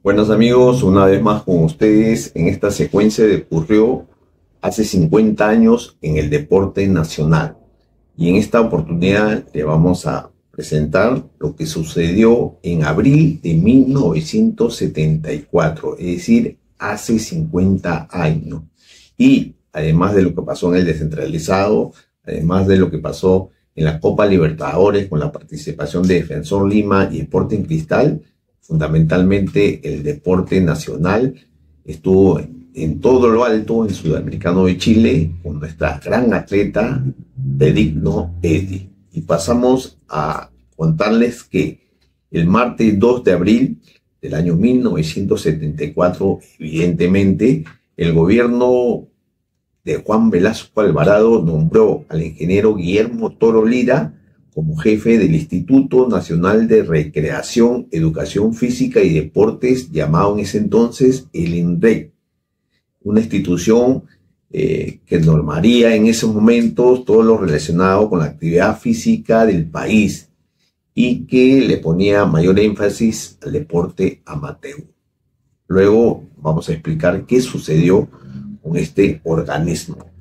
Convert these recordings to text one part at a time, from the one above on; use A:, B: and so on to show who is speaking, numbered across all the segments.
A: Buenos amigos, una vez más con ustedes en esta secuencia de ocurrió hace 50 años en el deporte nacional. Y en esta oportunidad le vamos a presentar lo que sucedió en abril de 1974, es decir, hace 50 años. Y además de lo que pasó en el descentralizado, además de lo que pasó en la Copa Libertadores con la participación de Defensor Lima y Sporting Cristal, fundamentalmente el deporte nacional estuvo en todo lo alto en Sudamericano de Chile con nuestra gran atleta Benigno Eddy. Y pasamos a contarles que el martes 2 de abril del año 1974, evidentemente, el gobierno de Juan Velasco Alvarado nombró al ingeniero Guillermo Toro Lira como jefe del Instituto Nacional de Recreación, Educación Física y Deportes, llamado en ese entonces el INREC, una institución que normaría en esos momentos todo lo relacionado con la actividad física del país y que le ponía mayor énfasis al deporte amateur. Luego vamos a explicar qué sucedió con este organismo.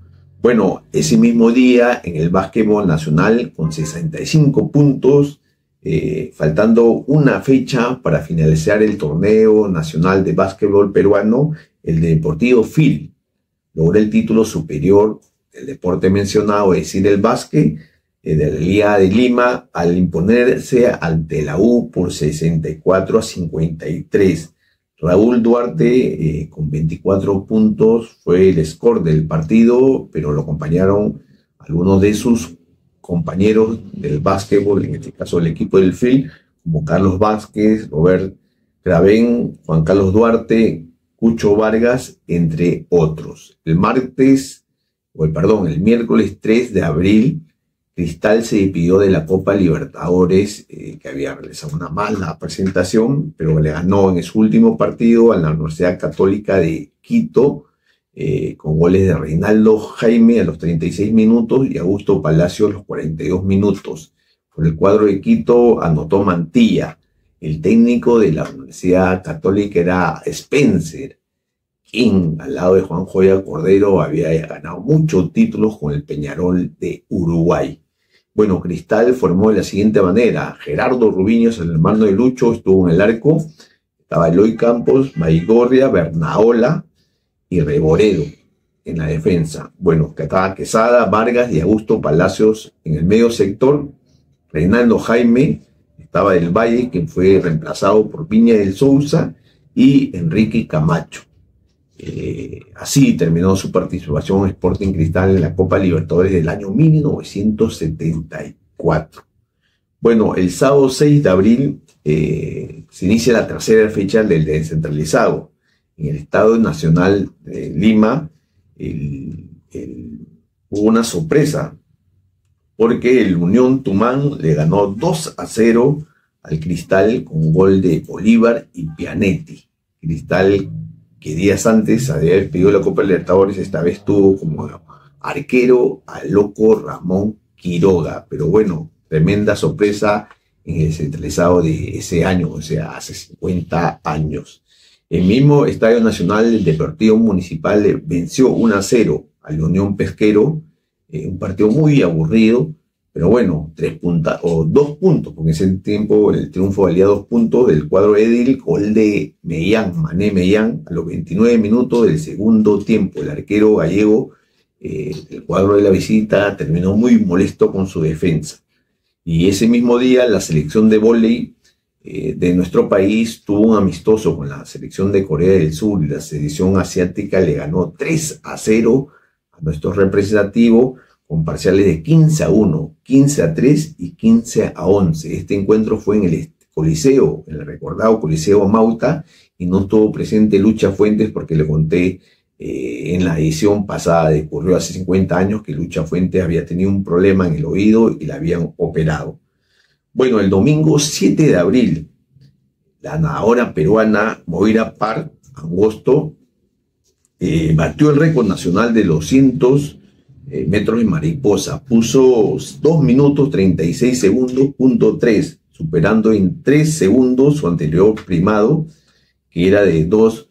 A: Bueno, ese mismo día en el básquetbol nacional con 65 puntos, faltando una fecha para finalizar el torneo nacional de básquetbol peruano, el Deportivo Phil logró el título superior del deporte mencionado, es decir, el básquet de la Liga de Lima, al imponerse ante la U por 64-53. Raúl Duarte con 24 puntos fue el score del partido, pero lo acompañaron algunos de sus compañeros del básquetbol, en este caso el equipo del FIL, como Carlos Vázquez, Robert Cravén, Juan Carlos Duarte, Cucho Vargas, entre otros. El miércoles 3 de abril, Cristal se despidió de la Copa Libertadores, que había realizado una mala presentación, pero le ganó en su último partido a la Universidad Católica de Quito, con goles de Reinaldo Jaime a los 36 minutos y Augusto Palacio a los 42 minutos. Por el cuadro de Quito anotó Mantilla. El técnico de la Universidad Católica era Spencer, quien al lado de Juan Joya Cordero había ganado muchos títulos con el Peñarol de Uruguay. Bueno, Cristal formó de la siguiente manera: Gerardo Rubiños, el hermano de Lucho, estuvo en el arco, estaba Eloy Campos, Baigorria, Bernaola y Reboredo en la defensa. Bueno, estaba Quesada, Vargas y Augusto Palacios en el medio sector, Reinaldo Jaime, estaba Del Valle, quien fue reemplazado por Piña del Sousa, y Enrique Camacho. Así terminó su participación en Sporting Cristal en la Copa Libertadores del año 1974. Bueno, el sábado 6 de abril se inicia la tercera fecha del descentralizado. En el Estadio Nacional de Lima hubo una sorpresa, porque el Unión Tumán le ganó 2-0 al Cristal con gol de Bolívar y Pianetti. Cristal, que días antes había despedido la Copa Libertadores, esta vez tuvo como arquero al loco Ramón Quiroga. Pero bueno, tremenda sorpresa en el centralizado de ese año, o sea, hace 50 años. El mismo Estadio Nacional del Deportivo Municipal venció 1-0 al Unión Pesquero, un partido muy aburrido, pero bueno, 2 puntos, porque en ese tiempo el triunfo valía 2 puntos del cuadro Edil, gol de Mané Mellán, a los 29 minutos del segundo tiempo. El arquero gallego, el cuadro de la visita, terminó muy molesto con su defensa. Y ese mismo día la selección de vóley de nuestro país tuvo un amistoso con la selección de Corea del Sur, y la selección asiática le ganó 3-0 a nuestro representativo, con parciales de 15-1, 15-3 y 15-11. Este encuentro fue en el Coliseo, en el recordado Coliseo Mauta, y no estuvo presente Lucha Fuentes, porque le conté en la edición pasada de Ocurrió hace 50 años que Lucha Fuentes había tenido un problema en el oído y la habían operado. Bueno, el domingo 7 de abril, la nadadora peruana Moira Park Angosto batió el récord nacional de los 200 metros en mariposa. Puso 2 minutos 36 segundos, .3, superando en 3 segundos su anterior primado, que era de 2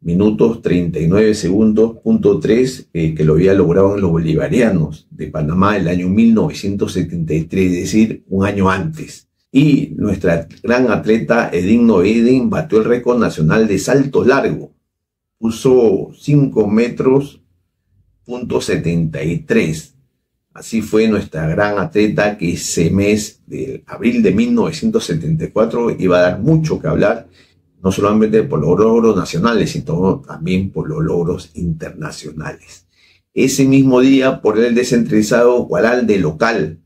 A: minutos 39 segundos, .3, que lo había logrado en los bolivarianos de Panamá el año 1973, es decir, un año antes. Y nuestra gran atleta Edimno Eden batió el récord nacional de salto largo. Puso 5 metros, .73. Así fue nuestra gran atleta que ese mes de abril de 1974 iba a dar mucho que hablar, no solamente por los logros nacionales, sino también por los logros internacionales. Ese mismo día, por el descentralizado, Guaral de local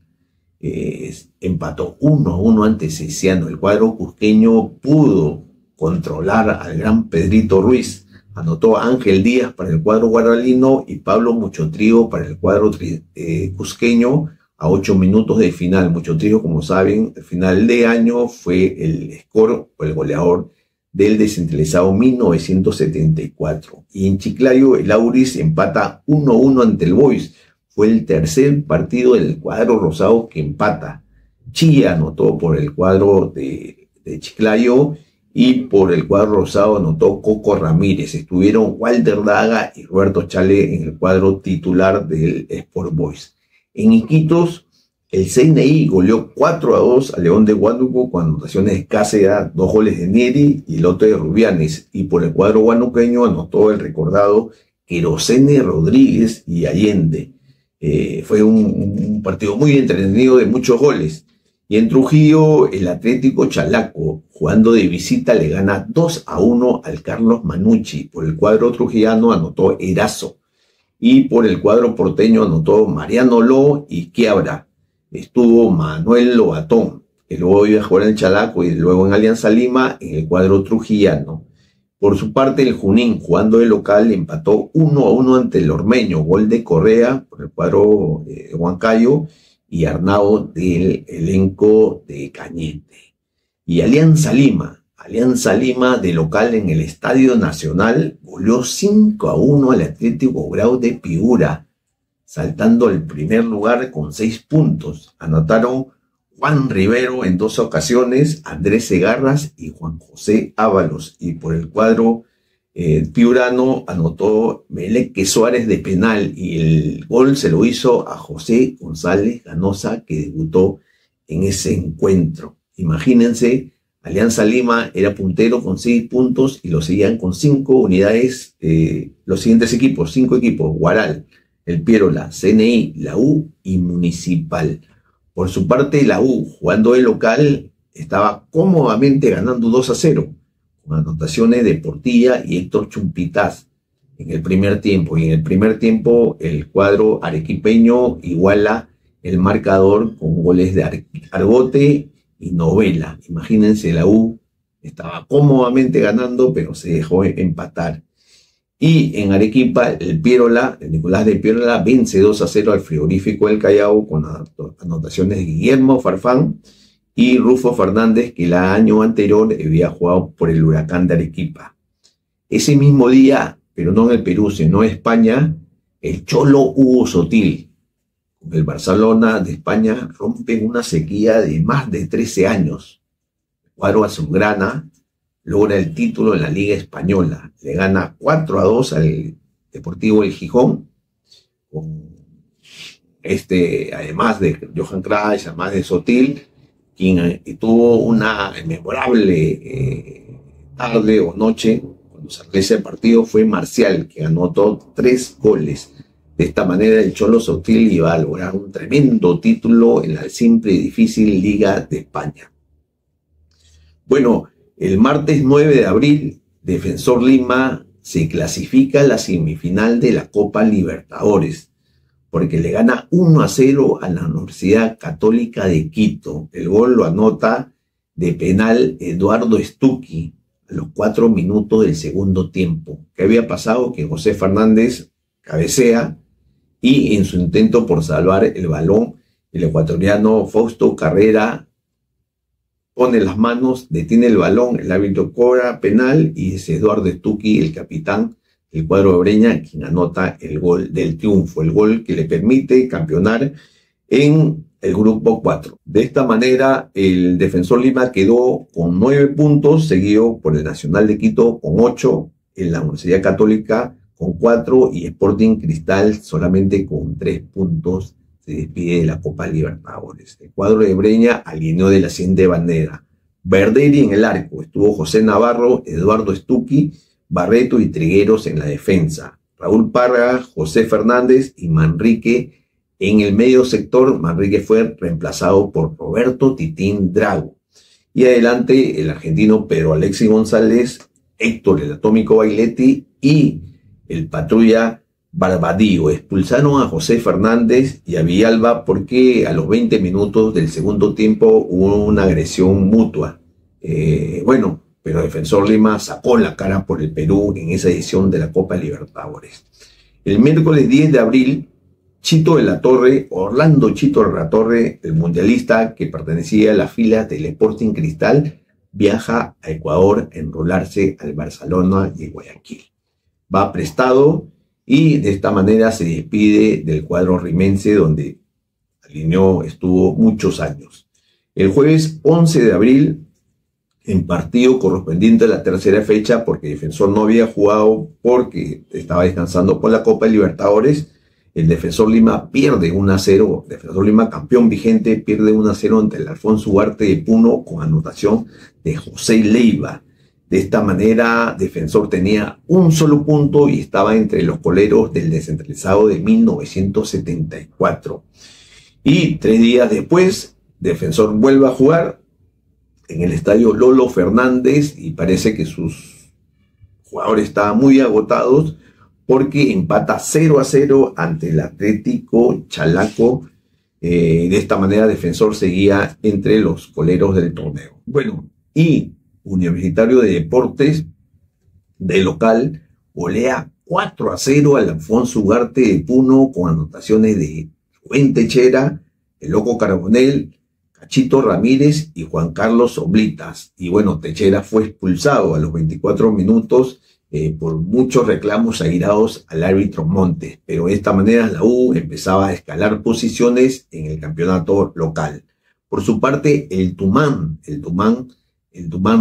A: empató 1-1 ante Cienciano. El cuadro cusqueño pudo controlar al gran Pedrito Ruiz. Anotó Ángel Díaz para el cuadro guaralino y Pablo Muchotrío para el cuadro cusqueño a 8 minutos del final. Muchotrío, como saben, el final de año fue el score o el goleador del descentralizado 1974. Y en Chiclayo, el Auris empata 1-1 ante el Boys. Fue el tercer partido del cuadro rosado que empata. Chía anotó por el cuadro de Chiclayo y por el cuadro rosado anotó Coco Ramírez. Estuvieron Walter Daga y Roberto Chale en el cuadro titular del Sport Boys. En Iquitos, el CNI goleó 4-2 a León de Huánuco con anotaciones de Cáceres, 2 goles de Nieri y el otro de Rubianes. Y por el cuadro huanuqueño anotó el recordado Querosene Rodríguez y Allende. Fue un partido muy entretenido de muchos goles. Y en Trujillo, el Atlético Chalaco, jugando de visita, le gana 2-1 al Carlos Manucci. Por el cuadro trujillano anotó Erazo. Y por el cuadro porteño anotó Mariano Ló y Quiabra. Estuvo Manuel Lobatón, que luego iba a jugar en el Chalaco y luego en Alianza Lima en el cuadro trujillano. Por su parte, el Junín, jugando de local, empató 1-1 ante el Ormeño. Gol de Correa por el cuadro de Huancayo y Arnao del elenco de Cañete. Y Alianza Lima de local en el Estadio Nacional, goleó 5-1 al Atlético Grau de Piura, saltando al primer lugar con 6 puntos. Anotaron Juan Rivero en 2 ocasiones, Andrés Segarras y Juan José Ábalos. Y por el cuadro piurano anotó Meleque Suárez de penal y el gol se lo hizo a José González Ganosa, que debutó en ese encuentro. Imagínense, Alianza Lima era puntero con 6 puntos y lo seguían con 5 unidades los siguientes equipos, 5 equipos: Guaral, el Piérola, CNI, la U y Municipal. Por su parte, la U, jugando de local, estaba cómodamente ganando 2-0, con anotaciones de Portilla y Héctor Chumpitaz en el primer tiempo. Y en el primer tiempo, el cuadro arequipeño iguala el marcador con goles de Argote y Novela. Imagínense, la U estaba cómodamente ganando, pero se dejó empatar. Y en Arequipa, el Piérola, el Nicolás de Piérola, vence 2-0 al Frigorífico del Callao con anotaciones de Guillermo Farfán y Rufo Fernández, que el año anterior había jugado por el Huracán de Arequipa. Ese mismo día, pero no en el Perú, sino en España, el Cholo Hugo Sotil, con el Barcelona de España, rompe una sequía de más de 13 años. El cuadro azulgrana logra el título en la Liga Española. Le gana 4-2 al Deportivo El Gijón, con además de Johan Cruyff, además de Sotil, quien tuvo una memorable tarde o noche cuando se realiza el partido, fue Marcial, que anotó 3 goles. De esta manera, el Cholo Sotil iba a lograr un tremendo título en la siempre difícil Liga de España. Bueno, el martes 9 de abril, Defensor Lima se clasifica a la semifinal de la Copa Libertadores, porque le gana 1-0 a la Universidad Católica de Quito. El gol lo anota de penal Eduardo Stucchi a los 4 minutos del segundo tiempo. ¿Qué había pasado? Que José Fernández cabecea y en su intento por salvar el balón, el ecuatoriano Fausto Carrera pone las manos, detiene el balón, el árbitro cobra penal y es Eduardo Stucchi, el capitán del cuadro de Breña, quien anota el gol del triunfo, el gol que le permite campeonar en el grupo 4. De esta manera, el Defensor Lima quedó con 9 puntos, seguido por el Nacional de Quito con 8, en la Universidad Católica con 4 y Sporting Cristal solamente con 3 puntos. Se despide de la Copa Libertadores. El cuadro de Breña alineó de la siguiente manera: Verderi en el arco, estuvo José Navarro, Eduardo Stucchi, Barreto y Trigueros en la defensa, Raúl Parra, José Fernández y Manrique en el medio sector. Manrique fue reemplazado por Roberto Titín Drago. Y adelante el argentino Pedro Alexis González, Héctor el Atómico Bailetti y el Patrulla Barbadillo. Expulsaron a José Fernández y a Villalba porque a los 20 minutos del segundo tiempo hubo una agresión mutua. Pero Defensor Lima sacó la cara por el Perú en esa edición de la Copa Libertadores. El miércoles 10 de abril, Chito de la Torre, Orlando Chito de la Torre, el mundialista que pertenecía a las filas del Sporting Cristal, viaja a Ecuador a enrolarse al Barcelona y Guayaquil. Va prestado y de esta manera se despide del cuadro rimense donde estuvo muchos años. El jueves 11 de abril, en partido correspondiente a la tercera fecha, porque Defensor no había jugado porque estaba descansando por la Copa Libertadores, el Defensor Lima pierde 1-0, Defensor Lima campeón vigente, pierde 1-0 ante el Alfonso Ugarte de Puno con anotación de José Leiva. De esta manera, Defensor tenía un solo punto y estaba entre los coleros del descentralizado de 1974. Y 3 días después, Defensor vuelve a jugar en el estadio Lolo Fernández y parece que sus jugadores estaban muy agotados porque empata 0-0 ante el Atlético Chalaco. De esta manera, Defensor seguía entre los coleros del torneo. Bueno, y Universitario de Deportes, de local, golea 4-0 al Alfonso Ugarte de Puno con anotaciones de Rubén Techera, el Loco Carbonell, Cachito Ramírez y Juan Carlos Oblitas. Y bueno, Techera fue expulsado a los 24 minutos por muchos reclamos airados al árbitro Montes, pero de esta manera la U empezaba a escalar posiciones en el campeonato local. Por su parte, el Tumán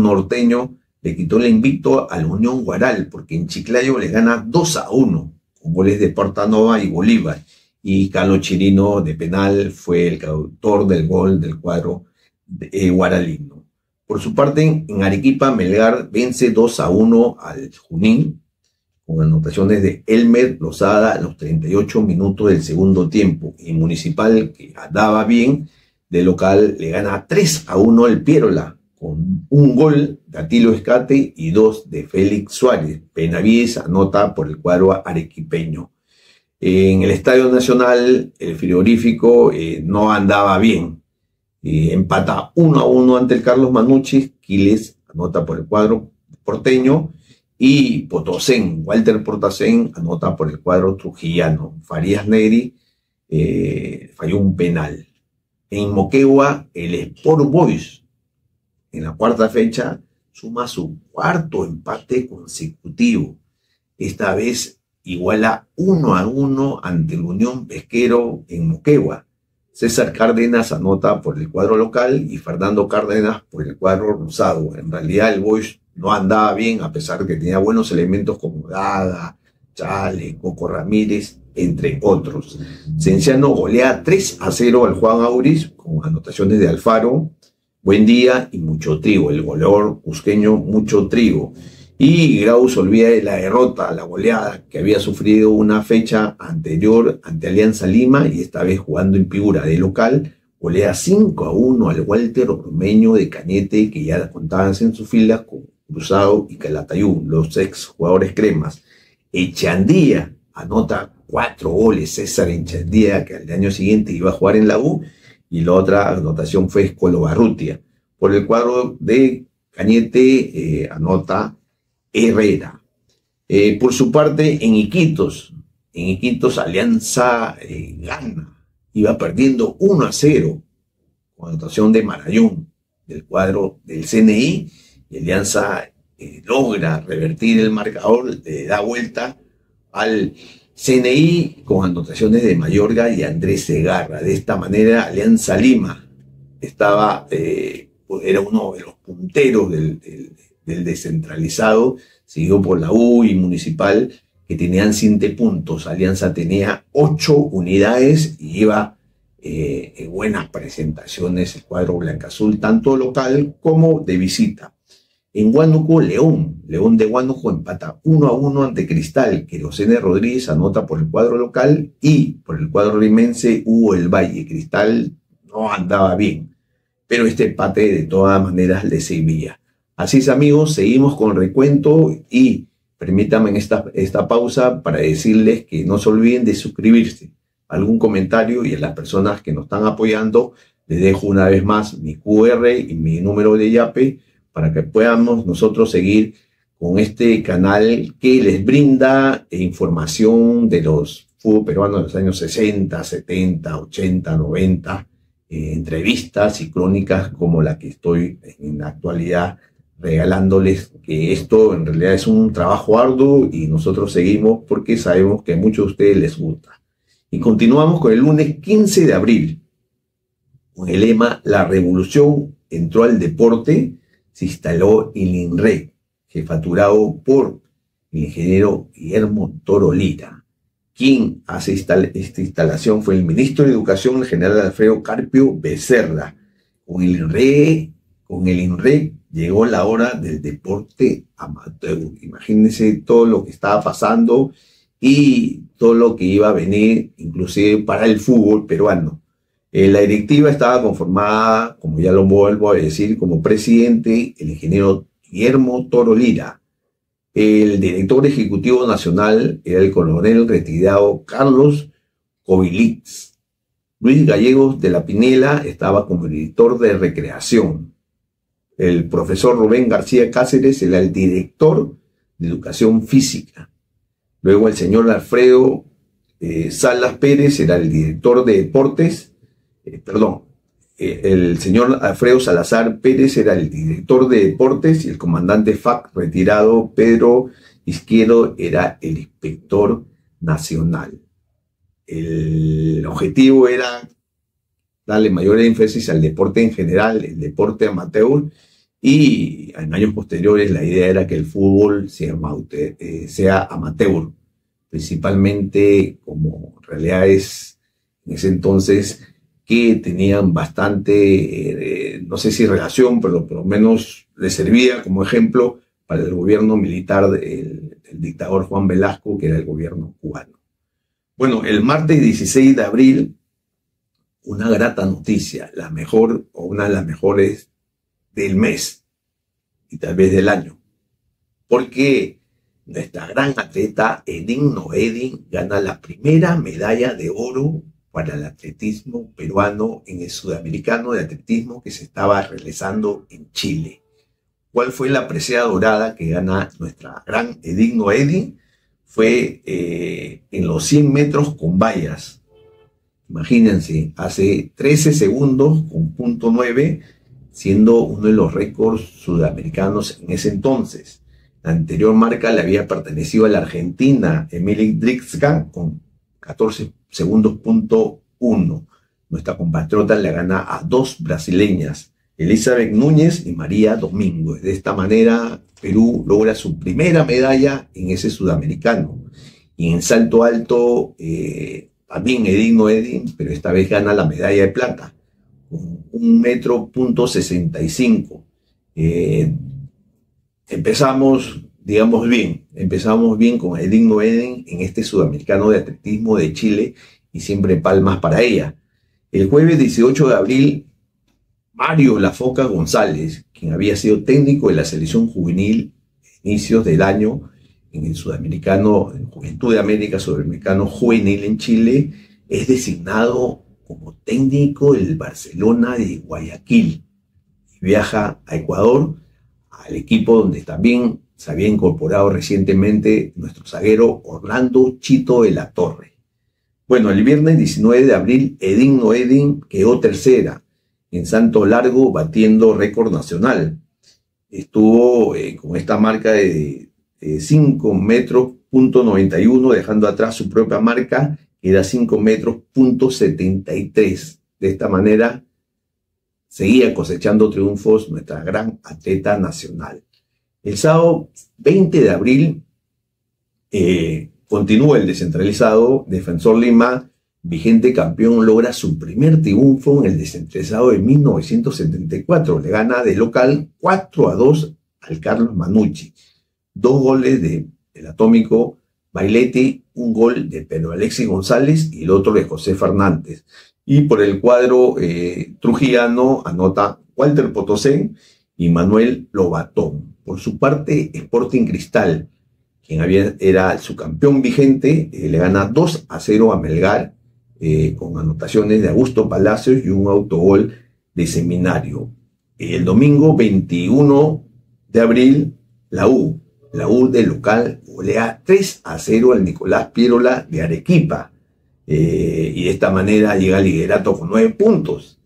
A: norteño le quitó el invicto a la Unión Guaral, porque en Chiclayo le gana 2-1, con goles de Portanova y Bolívar. Y Carlos Chirino de penal fue el autor del gol del cuadro guaralino. Por su parte, en Arequipa, Melgar vence 2-1 al Junín, con anotaciones de Elmer Lozada a los 38 minutos del segundo tiempo. Y Municipal, que andaba bien, de local le gana 3-1 al Piérola, con un gol de Atilo Escate y 2 de Félix Suárez. Benavides anota por el cuadro arequipeño. En el Estadio Nacional, el frigorífico no andaba bien. Empata 1-1 ante el Carlos Manucci. Quiles anota por el cuadro porteño. Y Potosén, Walter Potosén, anota por el cuadro trujillano. Farías Negri falló un penal. En Moquegua, el Sport Boys, en la cuarta fecha, suma su cuarto empate consecutivo. Esta vez iguala 1-1 ante el Unión Pesquero en Moquegua. César Cárdenas anota por el cuadro local y Fernando Cárdenas por el cuadro rosado. En realidad el Boys no andaba bien, a pesar de que tenía buenos elementos como Daga, Chale, Coco Ramírez, entre otros. Cienciano golea 3-0 al Juan Auris con anotaciones de Alfaro, Buen Día y Mucho Trigo. El goleador cusqueño Mucho Trigo. Y Grau se olvida de la derrota, la goleada que había sufrido una fecha anterior ante Alianza Lima y esta vez jugando en Piura de local. Golea 5-1 al Walter Ormeño de Cañete, que ya contaban en sus filas con Cruzado y Calatayud, los ex jugadores cremas. Echandía anota 4 goles, César Echandía, que al año siguiente iba a jugar en la U, y la otra anotación fue Escolo Barrutia. Por el cuadro de Cañete anota Herrera. Por su parte, en Iquitos Alianza gana, iba perdiendo 1-0 con anotación de Marayón del cuadro del CNI, y Alianza logra revertir el marcador, le da vuelta al CNI con anotaciones de Mayorga y Andrés Segarra. De esta manera, Alianza Lima era uno de los punteros del descentralizado, seguido por la U y Municipal, que tenían 7 puntos. Alianza tenía 8 unidades y iba en buenas presentaciones el cuadro blanca-azul, tanto local como de visita. En Huánuco, León de Huánuco empata 1-1 ante Cristal. Querosene Rodríguez anota por el cuadro local y por el cuadro limense Hugo El Valle. Cristal no andaba bien, pero este empate de todas maneras le servía. Así es, amigos, seguimos con el recuento y permítanme en esta pausa para decirles que no se olviden de suscribirse. Algún comentario, y a las personas que nos están apoyando les dejo una vez más mi QR y mi número de Yape para que podamos nosotros seguir con este canal que les brinda información de los fútbol peruanos de los años 60, 70, 80, 90, entrevistas y crónicas como la que estoy en la actualidad regalándoles, que esto en realidad es un trabajo arduo y nosotros seguimos porque sabemos que a muchos de ustedes les gusta. Y continuamos con el lunes 15 de abril, con el lema "La revolución entró al deporte", se instaló el INRE, jefaturado por el ingeniero Guillermo Toro Lira. Quien hace esta instalación fue el ministro de Educación, el general Alfredo Carpio Becerra. Con el INRE llegó la hora del deporte amateur. Imagínense todo lo que estaba pasando y todo lo que iba a venir, inclusive para el fútbol peruano. La directiva estaba conformada, como ya lo vuelvo a decir, como presidente el ingeniero Guillermo Toro Lira. El director ejecutivo nacional era el coronel retirado Carlos Kovilitz. Luis Gallegos de la Pinela estaba como director de recreación. El profesor Rubén García Cáceres era el director de educación física. Luego el señor Alfredo Salas Pérez era el director de deportes. El señor Alfredo Salazar Pérez era el director de deportes y el comandante FAC retirado Pedro Izquierdo era el inspector nacional. El objetivo era darle mayor énfasis al deporte en general, el deporte amateur, y en años posteriores la idea era que el fútbol sea amateur, principalmente como realidades en ese entonces que tenían bastante, no sé si relación, pero por lo menos les servía como ejemplo para el gobierno militar del dictador Juan Velasco, que era el gobierno cubano. Bueno, el martes 16 de abril, una grata noticia, la mejor o una de las mejores del mes y tal vez del año, porque nuestra gran atleta Edin Noedin gana la primera medalla de oro para el atletismo peruano en el Sudamericano de Atletismo que se estaba realizando en Chile. ¿Cuál fue la presea dorada que gana nuestra gran Edin Noedin? Fue en los 100 metros con vallas. Imagínense, hace 13 segundos con .9, siendo uno de los récords sudamericanos en ese entonces. La anterior marca le había pertenecido a la argentina Emily Drixka con 14 segundos .1. Nuestra compatriota le gana a 2 brasileñas, Elizabeth Núñez y María Domínguez. De esta manera, Perú logra su primera medalla en ese sudamericano. Y en salto alto, también Edin Noedin, pero esta vez gana la medalla de plata, con 1,65 m. Empezamos bien con Edin Noedin en este Sudamericano de Atletismo de Chile y siempre palmas para ella. El jueves 18 de abril, Mario La Foca González, quien había sido técnico de la selección juvenil a inicios del año en el Sudamericano, en Juventud de América Sudamericano Juvenil en Chile, es designado como técnico del Barcelona de Guayaquil y viaja a Ecuador, al equipo donde también se había incorporado recientemente nuestro zaguero Orlando Chito de la Torre. Bueno, el viernes 19 de abril, Edin Noedin quedó tercera en salto largo, batiendo récord nacional. Estuvo con esta marca de 5 metros .91, dejando atrás su propia marca, que era 5 metros .73. De esta manera, seguía cosechando triunfos nuestra gran atleta nacional. El sábado 20 de abril continúa el descentralizado. Defensor Lima, vigente campeón, logra su primer triunfo en el descentralizado de 1974. Le gana de local 4-2 al Carlos Manucci. 2 goles del atómico Bailetti, un gol de Pedro Alexis González y el otro de José Fernández. Y por el cuadro trujillano anota Walter Potosén y Manuel Lobatón. Por su parte, Sporting Cristal, quien era su campeón vigente, le gana 2-0 a Melgar, con anotaciones de Augusto Palacios y un autogol de Seminario. El domingo 21 de abril, la U de local golea 3-0 al Nicolás Piérola de Arequipa. Y de esta manera llega al liderato con 9 puntos.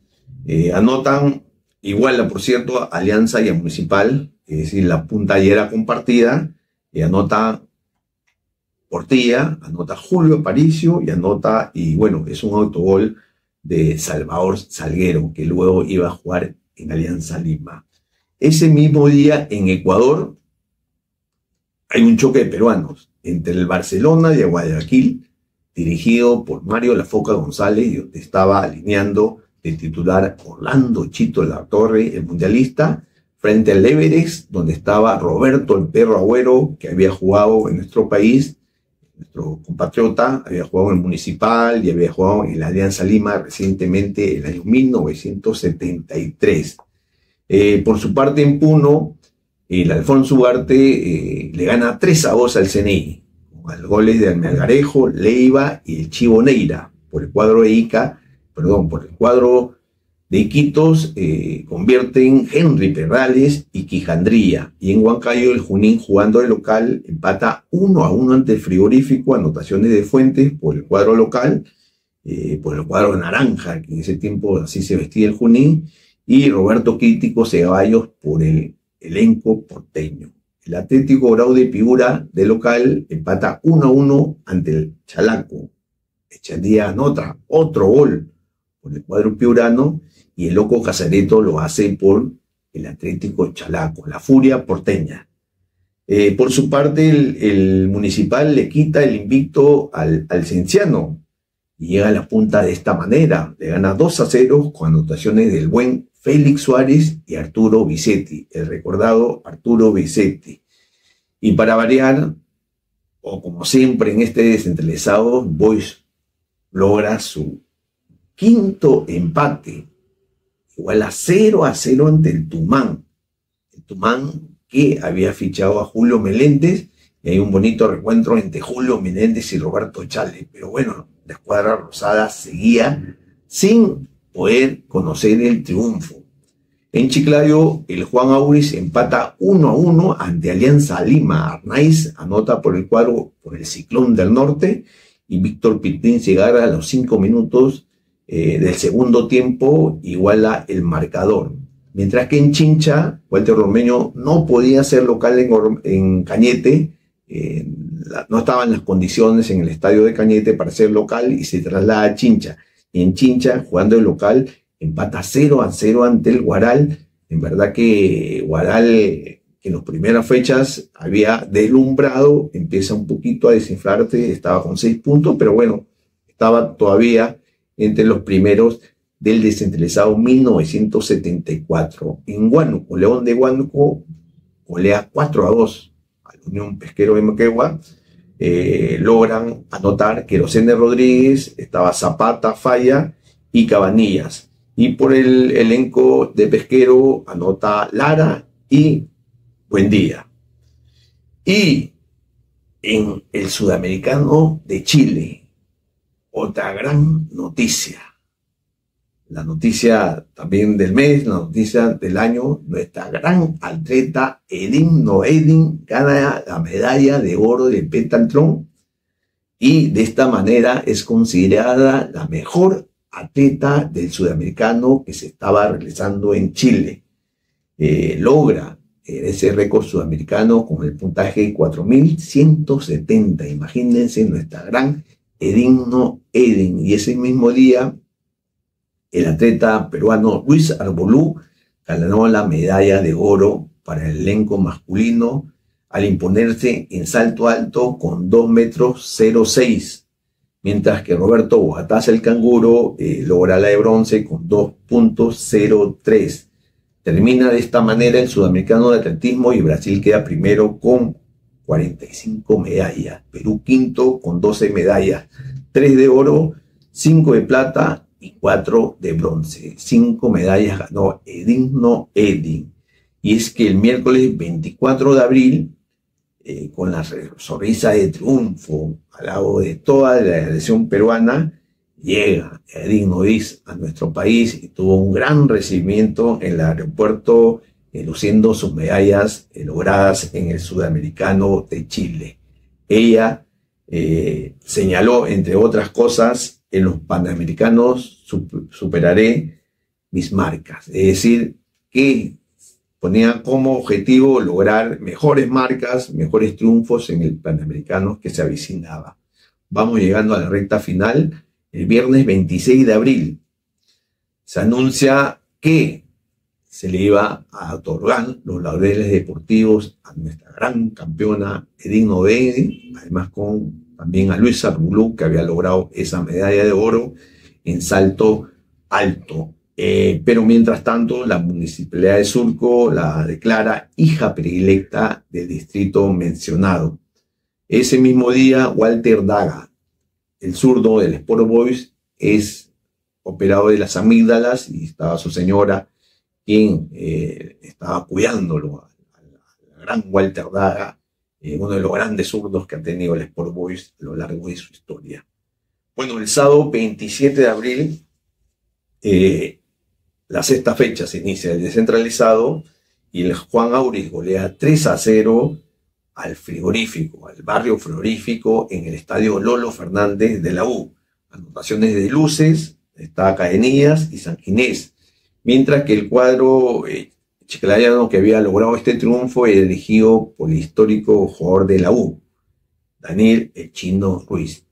A: Anotan, igual por cierto, Alianza y a Municipal, es decir, la punta ya era compartida. Anota Portilla, anota Julio Aparicio y bueno, es un autogol de Salvador Salguero, que luego iba a jugar en Alianza Lima. Ese mismo día en Ecuador hay un choque de peruanos entre el Barcelona y el Guayaquil, dirigido por Mario La Foca González, donde estaba alineando de titular Orlando Chito La Torre, el mundialista, frente al Everest, donde estaba Roberto el Perro Agüero, que había jugado en nuestro país, nuestro compatriota, había jugado en el Municipal y había jugado en la Alianza Lima recientemente en el año 1973. Por su parte, en Puno, el Alfonso Ugarte le gana 3-2 al CNI, con goles de Almengarejo, Leiva y el Chivo Neira. Por el cuadro de Iquitos convierten Henry Perrales y Quijandría. Y en Huancayo, el Junín, jugando de local, empata 1-1 ante el Frigorífico. Anotaciones de Fuentes por el cuadro local, por el cuadro naranja, que en ese tiempo así se vestía el Junín, y Roberto Crítico Ceballos por el elenco porteño. El Atlético Grau de Piura de local empata 1-1 ante el Chalaco. Echandía anota otro gol por el cuadro piurano y el Loco Casareto lo hace por el Atlético Chalaco, la Furia porteña. Por su parte, el Municipal le quita el invicto al Cienciano y llega a la punta de esta manera. Le gana 2-0 con anotaciones del buen Félix Suárez y Arturo Bisetti, el recordado Arturo Bisetti. Y para variar, o como siempre en este descentralizado, Boys logra su quinto empate, igual a 0-0 ante el Tumán. El Tumán que había fichado a Julio Meléndez, y hay un bonito reencuentro entre Julio Meléndez y Roberto Chale. Pero bueno, la escuadra rosada seguía sin poder conocer el triunfo. En Chiclayo, el Juan Auris empata 1-1 ante Alianza Lima. Arnaiz anota por el cuadro, por el Ciclón del Norte, y Víctor Pitín llegara a los 5 minutos del segundo tiempo, iguala el marcador. Mientras que en Chincha, Walter Romeño no podía ser local en Cañete, no estaban las condiciones en el estadio de Cañete para ser local y se traslada a Chincha. Y en Chincha, jugando de local, empata 0-0 ante el Guaral. En verdad que Guaral, que en las primeras fechas había deslumbrado, empieza un poquito a desinflarse, estaba con 6 puntos, pero bueno, estaba todavía entre los primeros del descentralizado 1974. En Huánuco, León de Huánuco golea 4-2 al Unión Pesquero de Moquegua. Logran anotar que Rosende Rodríguez, estaba Zapata, Falla y Cabanillas. Y por el elenco de Pesquero anota Lara y Buendía. Y en el Sudamericano de Chile, otra gran noticia. La noticia también del mes, la noticia del año, nuestra gran atleta Edin Noedin gana la medalla de oro de pentatlón y de esta manera es considerada la mejor atleta del sudamericano que se estaba realizando en Chile. Logra ese récord sudamericano con el puntaje 4170. Imagínense nuestra gran Edimno Eden. Y ese mismo día, el atleta peruano Luis Arbolú ganó la medalla de oro para el elenco masculino al imponerse en salto alto con 2,06 metros, mientras que Roberto Bogatás el canguro logra la de bronce con 2,03. Termina de esta manera el sudamericano de atletismo y Brasil queda primero con 45 medallas. Perú quinto con 12 medallas, 3 de oro, 5 de plata y 4 de bronce. 5 medallas ganó Edimno Eden. Y es que el miércoles 24 de abril, con la sonrisa de triunfo al lado de toda la delegación peruana, llega Edimno Eden a nuestro país y tuvo un gran recibimiento en el aeropuerto, luciendo sus medallas logradas en el Sudamericano de Chile. Ella señaló, entre otras cosas, en los Panamericanos superaré mis marcas. Es decir, que ponía como objetivo lograr mejores marcas, mejores triunfos en el Panamericano que se avecinaba. Vamos llegando a la recta final. El viernes 26 de abril se anuncia que se le iba a otorgar los laureles deportivos a nuestra gran campeona Edimno Eden, además con también a Luis Arbolú, que había logrado esa medalla de oro en salto alto. Pero mientras tanto, la Municipalidad de Surco la declara hija predilecta del distrito mencionado. Ese mismo día, Walter Daga, el zurdo del Sport Boys, es operado de las amígdalas y estaba su señora quien estaba cuidándolo, al gran Walter Daga, uno de los grandes zurdos que ha tenido el Sport Boys a lo largo de su historia. Bueno, el sábado 27 de abril, la sexta fecha se inicia el descentralizado y el Juan Auris golea 3-0 al frigorífico, al barrio frigorífico en el estadio Lolo Fernández de la U. Anotaciones de Luces, está Cadenillas y San Ginés. Mientras que el cuadro chiclayano que había logrado este triunfo era dirigido por el histórico jugador de la U, Daniel El Chino Ruiz,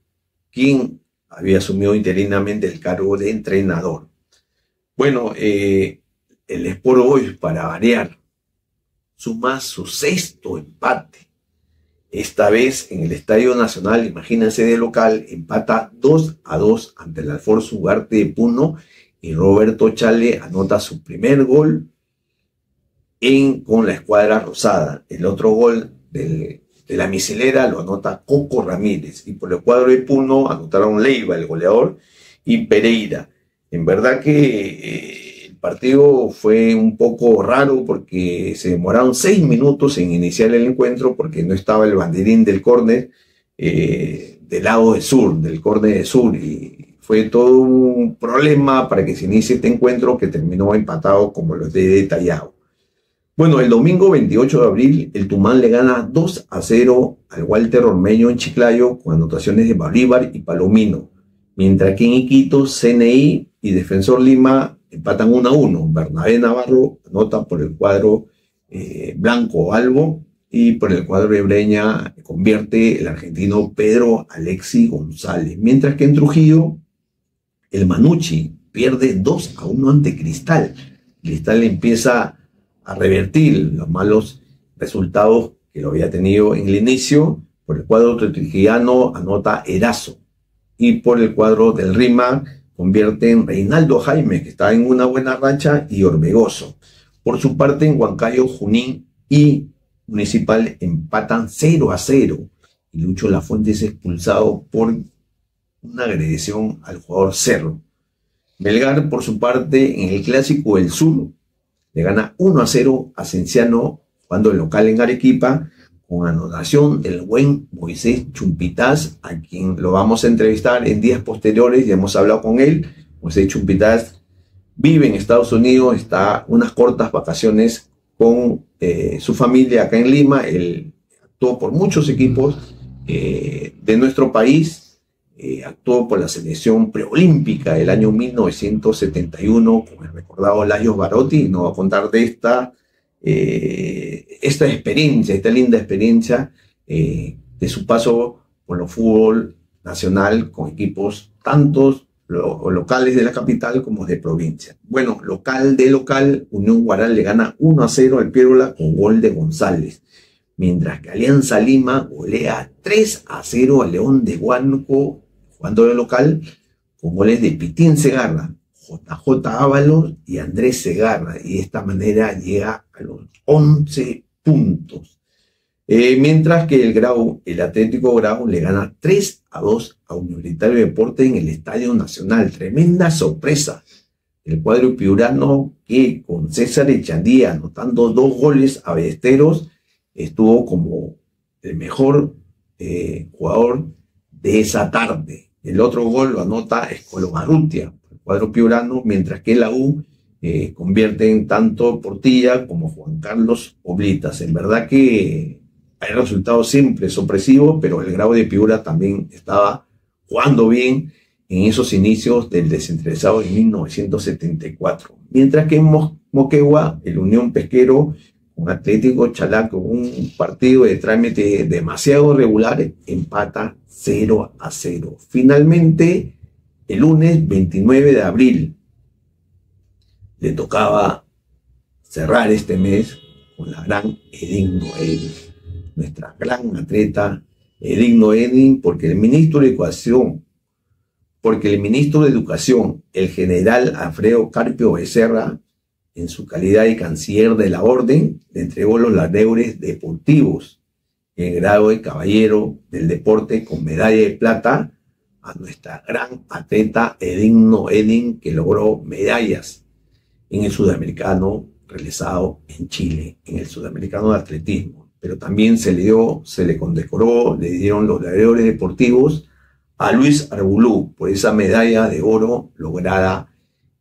A: quien había asumido interinamente el cargo de entrenador. Bueno, el Sport Boys, para variar, suma su sexto empate. Esta vez en el Estadio Nacional, imagínense, de local, empata 2-2 ante el Alfonso Ugarte de Puno y Roberto Chale anota su primer gol con la escuadra rosada. El otro gol de la misilera lo anota Coco Ramírez y por el cuadro de Puno anotaron Leiva, el goleador, y Pereira. En verdad que el partido fue un poco raro porque se demoraron 6 minutos en iniciar el encuentro porque no estaba el banderín del córner del lado de sur, del córner de sur, y fue todo un problema para que se inicie este encuentro que terminó empatado como lo he detallado. Bueno, el domingo 28 de abril, el Tumán le gana 2-0 al Walter Ormeño en Chiclayo con anotaciones de Bolívar y Palomino. Mientras que en Iquitos, CNI y Defensor Lima empatan 1-1. Bernabé Navarro anota por el cuadro blanco Albo y por el cuadro de Breña convierte el argentino Pedro Alexi González. Mientras que en Trujillo, el Manucci pierde 2-1 ante Cristal. Cristal empieza a revertir los malos resultados que lo había tenido en el inicio. Por el cuadro trujillano anota Erazo. Y por el cuadro del Rima convierten Reinaldo Jaime, que está en una buena racha, y Orbegoso. Por su parte, en Huancayo, Junín y Municipal empatan 0-0. Y Lucho Lafuente es expulsado por una agresión al jugador Cerro. Melgar, por su parte, en el Clásico del Sur, le gana 1-0 a Cienciano, jugando el local en Arequipa, con anotación del buen Moisés Chumpitaz, a quien lo vamos a entrevistar en días posteriores. Ya hemos hablado con él. Moisés Chumpitaz vive en Estados Unidos, está unas cortas vacaciones con su familia acá en Lima. Él actuó por muchos equipos de nuestro país, actuó por la selección preolímpica del año 1971 con el recordado Lajos Barotti, y nos va a contar de esta esta experiencia, esta linda experiencia de su paso por el fútbol nacional con equipos tantos locales de la capital como de provincia. Bueno, local, Unión Guaral le gana 1-0 al Piérola con gol de González, mientras que Alianza Lima golea 3-0 al León de Huánuco, jugando de local, con goles de Pitín Segarra, JJ Ábalos y Andrés Segarra, y de esta manera llega a los 11 puntos. Mientras que el Atlético Grau le gana 3-2 a Universitario de Deportes en el Estadio Nacional. Tremenda sorpresa. El cuadro piurano, que con César Echandía anotando 2 goles a Ballesteros, estuvo como el mejor jugador de esa tarde. El otro gol lo anota Escolo Barrutia, el cuadro piurano, mientras que la U convierten tanto Portilla como Juan Carlos Oblitas. En verdad que hay resultados siempre sorpresivos, pero el Grau de Piura también estaba jugando bien en esos inicios del desinteresado en 1974. Mientras que en Moquegua, el Unión Pesquero con Atlético Chalaco, un partido de trámite demasiado regular, empata 0-0. Finalmente, el lunes 29 de abril, le tocaba cerrar este mes con la gran Edith Noel, nuestra gran atleta Edith Noel, porque el ministro de Educación, el general Alfredo Carpio Becerra, en su calidad de canciller de la orden, le entregó los laureles deportivos en grado de caballero del deporte con medalla de plata a nuestra gran atleta Edith Noel, que logró medallas en el sudamericano realizado en Chile, en el sudamericano de atletismo. Pero también se le condecoró, le dieron los laureles deportivos a Luis Arbulú por esa medalla de oro lograda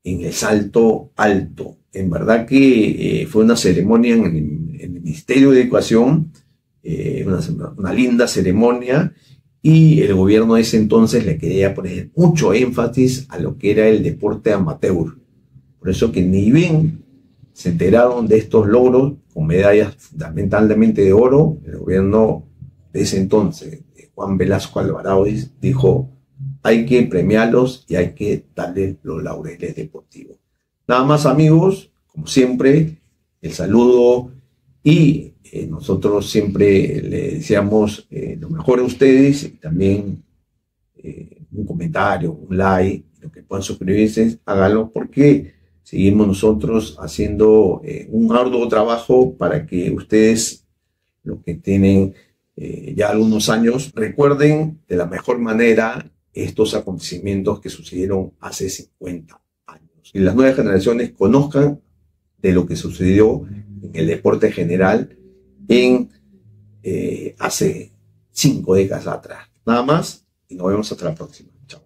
A: en el salto alto. En verdad que fue una ceremonia en el Ministerio de Educación, una linda ceremonia, y el gobierno de ese entonces le quería poner mucho énfasis a lo que era el deporte amateur. Por eso que ni bien se enteraron de estos logros con medallas fundamentalmente de oro, el gobierno de ese entonces, de Juan Velasco Alvarado, dijo: hay que premiarlos y hay que darles los laureles deportivos. Nada más, amigos, como siempre, el saludo, y nosotros siempre le deseamos lo mejor a ustedes, y también un comentario, un like, lo que puedan suscribirse, háganlo, porque seguimos nosotros haciendo un arduo trabajo para que ustedes, los que tienen ya algunos años, recuerden de la mejor manera estos acontecimientos que sucedieron hace 50 años. Y las nuevas generaciones conozcan de lo que sucedió en el deporte general en hace 5 décadas atrás. Nada más, y nos vemos hasta la próxima. Chao.